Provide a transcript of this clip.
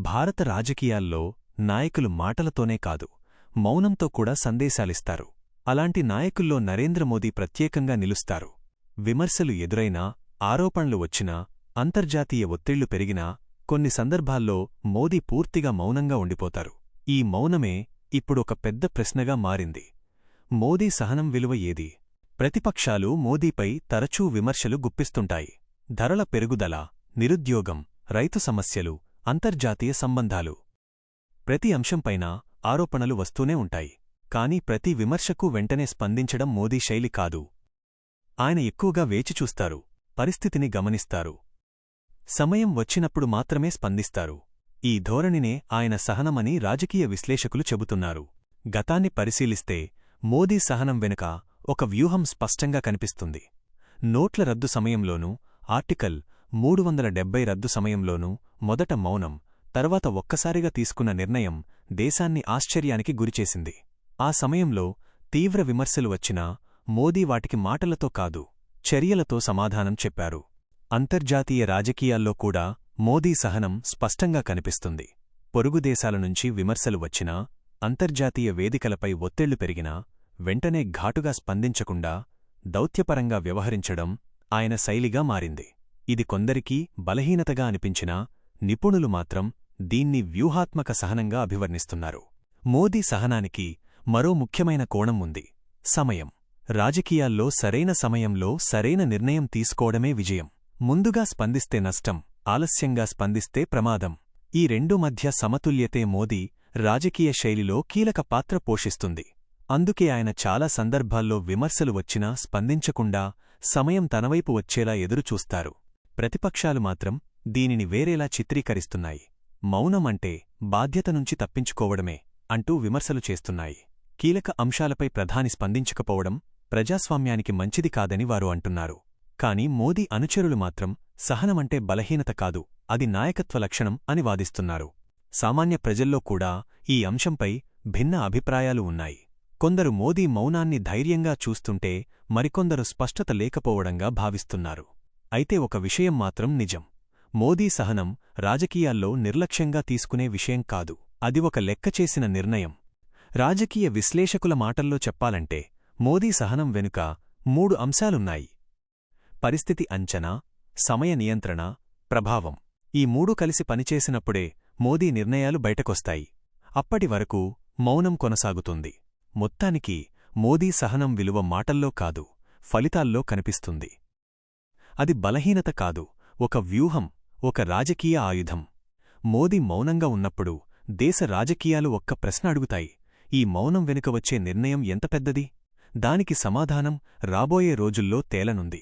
భారత రాజకీయాల్లో నాయకులు మాటలతోనే కాదు, మౌనంతో కూడా సందేశాలిస్తారు. అలాంటి నాయకుల్లో నరేంద్ర మోదీ ప్రత్యేకంగా నిలుస్తారు. విమర్శలు ఎదురైనా, ఆరోపణలు వచ్చినా, అంతర్జాతీయ ఒత్తిళ్లు పెరిగినా కొన్ని సందర్భాల్లో మోదీ పూర్తిగా మౌనంగా ఉండిపోతారు. ఈ మౌనమే ఇప్పుడొక పెద్ద ప్రశ్నగా మారింది. మోదీ సహనం విలువ ఏది? ప్రతిపక్షాలు మోదీపై తరచూ విమర్శలు గుప్పిస్తుంటాయి. ధరల పెరుగుదల, నిరుద్యోగం, రైతు సమస్యలు, అంతర్జాతీయ సంబంధాలు. ప్రతి అంశంపైనా ఆరోపణలు వస్తూనే ఉంటాయి. కాని ప్రతి విమర్శకు వెంటనే స్పందించడం మోదీ శైలి కాదు. ఆయన ఎక్కువగా వేచిచూస్తారు, పరిస్థితిని గమనిస్తారు. సమయం వచ్చినప్పుడు మాత్రమే స్పందిస్తారు. ఈ ధోరణినే ఆయన సహనమని రాజకీయ విశ్లేషకులు చెబుతున్నారు. గతాన్ని పరిశీలిస్తే మోదీ సహనం వెనుక ఒక వ్యూహం స్పష్టంగా కనిపిస్తుంది. నోట్ల రద్దు సమయంలోనూ, ఆర్టికల్ 370 రద్దు సమయంలోనూ మొదట మౌనం, తర్వాత ఒక్కసారిగా తీసుకున్న నిర్ణయం దేశాన్ని ఆశ్చర్యానికి గురిచేసింది. ఆ సమయంలో తీవ్ర విమర్శలు వచ్చినా మోదీ వాటికి మాటలతో కాదు, చర్యలతో సమాధానం చెప్పారు. అంతర్జాతీయ రాజకీయాల్లో కూడా మోదీ సహనం స్పష్టంగా కనిపిస్తుంది. పొరుగుదేశాల నుంచి విమర్శలు వచ్చినా, అంతర్జాతీయ వేదికలపై ఒత్తిళ్లు పెరిగినా వెంటనే ఘాటుగా స్పందించకుండా దౌత్యపరంగా వ్యవహరించడం ఆయన శైలిగా మారింది. ఇది కొందరికీ బలహీనతగా అనిపించినా నిపుణులు మాత్రం దీన్ని వ్యూహాత్మక సహనంగా అభివర్ణిస్తున్నారు. మోదీ సహనానికి మరో ముఖ్యమైన కోణం ఉంది: సమయం. రాజకీయాల్లో సరైన సమయంలో సరైన నిర్ణయం తీసుకోవడమే విజయం. ముందుగా స్పందిస్తే నష్టం, ఆలస్యంగా స్పందిస్తే ప్రమాదం. ఈ రెండూ మధ్య సమతుల్యతే మోదీ రాజకీయ శైలిలో కీలక పాత్ర పోషిస్తుంది. అందుకే ఆయన చాలా సందర్భాల్లో విమర్శలు వచ్చినా స్పందించకుండా సమయం తనవైపు వచ్చేలా ఎదురుచూస్తారు. ప్రతిపక్షాలు మాత్రం దీనిని వేరేలా చిత్రీకరిస్తున్నాయి. మౌనం అంటే బాధ్యత నుంచి తప్పించుకోవడమే అంటూ విమర్శలు చేస్తున్నాయి. కీలక అంశాలపై ప్రధాని స్పందించకపోవడం ప్రజాస్వామ్యానికి మంచిది కాదని వారు అంటున్నారు. కాని మోదీ అనుచరులు మాత్రం సహనమంటే బలహీనత కాదు, అది నాయకత్వ లక్షణం అని వాదిస్తున్నారు. సామాన్య ప్రజల్లో కూడా ఈ అంశంపై భిన్న అభిప్రాయాలు ఉన్నాయి. కొందరు మోదీ మౌనాన్ని ధైర్యంగా చూస్తుంటే మరికొందరు స్పష్టత లేకపోవడంగా భావిస్తున్నారు. అయితే ఒక విషయం మాత్రం నిజం: మోదీ సహనం రాజకీయాల్లో నిర్లక్ష్యంగా తీసుకునే విషయం కాదు, అది ఒక లెక్కచేసిన నిర్ణయం. రాజకీయ విశ్లేషకుల మాటల్లో చెప్పాలంటే మోదీ సహనం వెనుక 3 అంశాలున్నాయి: పరిస్థితి అంచనా, సమయ నియంత్రణ, ప్రభావం. ఈ 3 కలిసి పనిచేసినప్పుడే మోదీ నిర్ణయాలు బయటకొస్తాయి. అప్పటి వరకు మౌనం కొనసాగుతుంది. మొత్తానికి మోదీ సహనం విలువ మాటల్లో కాదు, ఫలితాల్లో కనిపిస్తుంది. అది బలహీనత కాదు, ఒక వ్యూహం, ఒక రాజకీయ ఆయుధం. మోదీ మౌనంగా ఉన్నప్పుడు దేశ రాజకీయాలు ఒక్క ప్రశ్న అడుగుతాయి: ఈ మౌనం వెనుక వచ్చే నిర్ణయం ఎంత పెద్దది? దానికి సమాధానం రాబోయే రోజుల్లో తేలనుంది.